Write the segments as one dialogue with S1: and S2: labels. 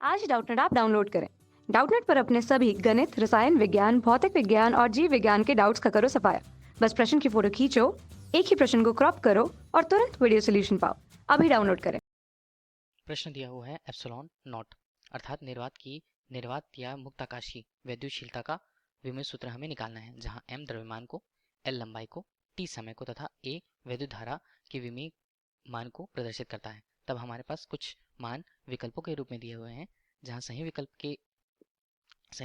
S1: आज ही Doubtnut app download करें। Doubtnut पर अपने सभी गणित, रसायन विज्ञान, भौतिक विज्ञान और जीव विज्ञान के डाउट्स का करो सफाया। बस प्रश्न की फोटो खींचो, एक ही प्रश्न को क्रॉप करो और तुरंत वीडियो सोल्यूशन पाओ। अभी डाउनलोड करें।
S2: प्रश्न दिया हुआ है एप्सिलॉन नॉट अर्थात निर्वात या मुक्ताकाशी वैद्युतशीलता का विमेय सूत्र हमें निकालना है, जहां m द्रव्यमान को, l लंबाई को, t समय को तथा a वैद्युत धारा के विमेय मान को प्रदर्शित करता है। तब हमारे पास कुछ मान विकल्पों के रूप में दिए हुए हैं, जहां सही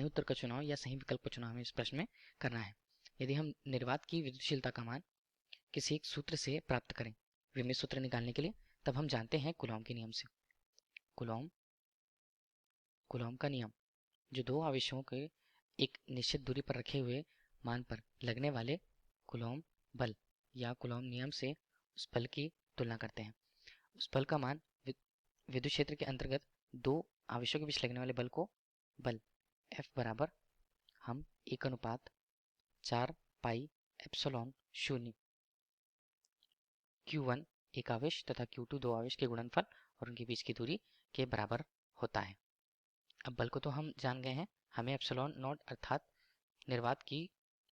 S2: उत्तर का चुनाव या सही विकल्प का चुनाव हमें इस प्रश्न में करना है। यदि हम निर्वात की विद्युतशीलता का मान किसी एक सूत्र से प्राप्त करें विमेय सूत्र निकालने के लिए, तब हम जानते हैं कूलॉम के नियम से। कूलॉम का नियम, जो दो आवेशों के एक निश्चित दूरी पर रखे हुए मान पर लगने वाले कूलॉम बल या कूलॉम नियम से उस बल की तुलना करते हैं। उस बल का मान विद्युत क्षेत्र के अंतर्गत दो आवेशों के बीच लगने वाले बल को बल F बराबर हम 1:4 पाई एप्सिलॉन 0 Q1 एक आवेश तथा Q2 दो आवेश के गुणनफल और उनके बीच की दूरी के बराबर होता है। अब बल को तो हम जान गए हैं, हमें एप्सिलॉन नॉट अर्थात निर्वात की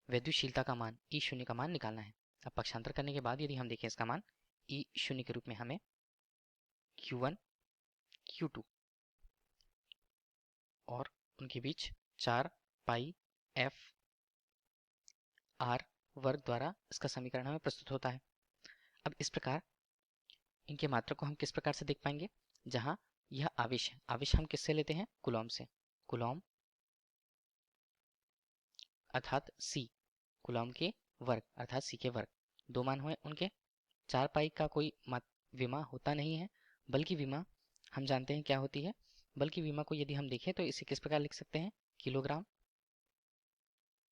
S2: वैद्युतशीलता का मान E0 का मान निकालना है। अब पक्षांतर करने के बाद यदि हम देखें इसका मान E0 के रूप में हमें Q1 Q2 और उनके बीच 4 पाई F R वर्ग द्वारा इसका समीकरण हमें प्रस्तुत होता है। अब इस प्रकार इनके मात्रा को हम किस प्रकार से देख पाएंगे, जहां यह आवेश है, आवेश हम किससे लेते हैं, कूलॉम से। कूलॉम अर्थात C, कूलॉम के वर्ग अर्थात C के वर्ग, दो मान हुए उनके। 4 पाई का कोई विमा होता नहीं है, बल्कि विमा हम जानते हैं क्या होती है। बल्कि विमा को यदि हम देखें तो इसे किस प्रकार लिख सकते हैं, किलोग्राम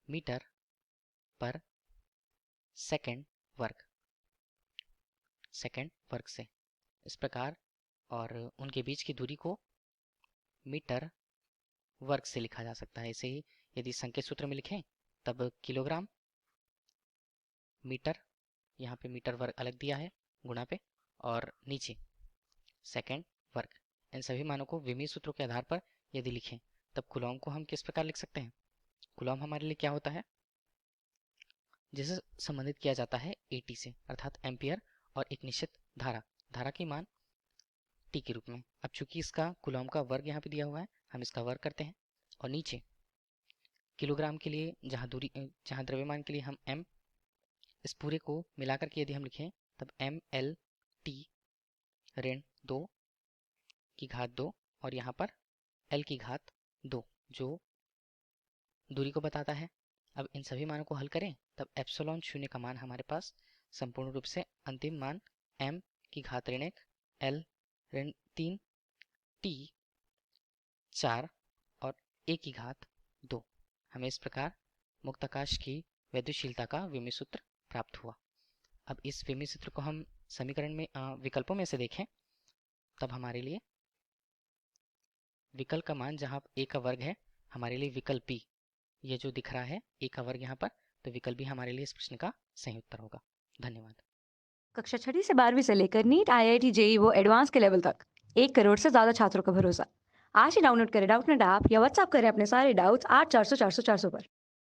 S2: मीटर पर सेकंड वर्ग से इस प्रकार, और उनके बीच की दूरी को मीटर वर्ग से लिखा जा सकता है। इसे ही यदि संकेत सूत्र में लिखें तब किलोग्राम मीटर, यहाँ पे मीटर वर्ग अलग दिया है गुणा पे, और नीचे सेकंड वर्ग। इन सभी मानों को विमीय सूत्रों के आधार पर यदि लिखें तब कूलॉम को हम किस प्रकार लिख सकते हैं। कूलॉम हमारे लिए क्या होता है, जिसे संबंधित किया जाता है AT से अर्थात एम्पियर और एक निश्चित धारा की मान T के रूप में। अब चूंकि इसका कूलॉम का वर्ग यहाँ पे दिया हुआ है, हम इसका वर्ग करते हैं, और नीचे किलोग्राम के लिए जहाँ द्रव्यमान के लिए हम M, इस पूरे को मिलाकर के यदि हम लिखें तब MLT ऋण 2 की घात 2 और यहाँ पर L की घात 2 जो दूरी को बताता है। अब इन सभी मानों को हल करें तब एप्सिलॉन 0 का मान हमारे पास संपूर्ण रूप से अंतिम मान M की घात ऋण 1, L ऋण 3, T 4 और A की घात 2। हमें इस प्रकार मुक्ताकाश की वैद्युतशीलता का विमीय सूत्र प्राप्त हुआ। अब इस विमीय सूत्र को हम समीकरण में विकल्पों में से देखें तब हमारे लिए विकल्प का मान, जहाँ A का वर्ग है, हमारे लिए विकल्प B, ये जो दिख रहा है A का वर्ग यहाँ पर, तो विकल्प भी हमारे लिए इस प्रश्न का सही उत्तर होगा। धन्यवाद।
S1: कक्षा 6 से 12वीं से लेकर नीट, IIT, JEE वो एडवांस के लेवल तक 1 करोड़ से ज्यादा छात्रों का भरोसा। आज ही डाउनलोड करें डाउटनेट ऐप या व्हाट्सएप करें अपने सारे डाउट्स 8400 400 400 पर।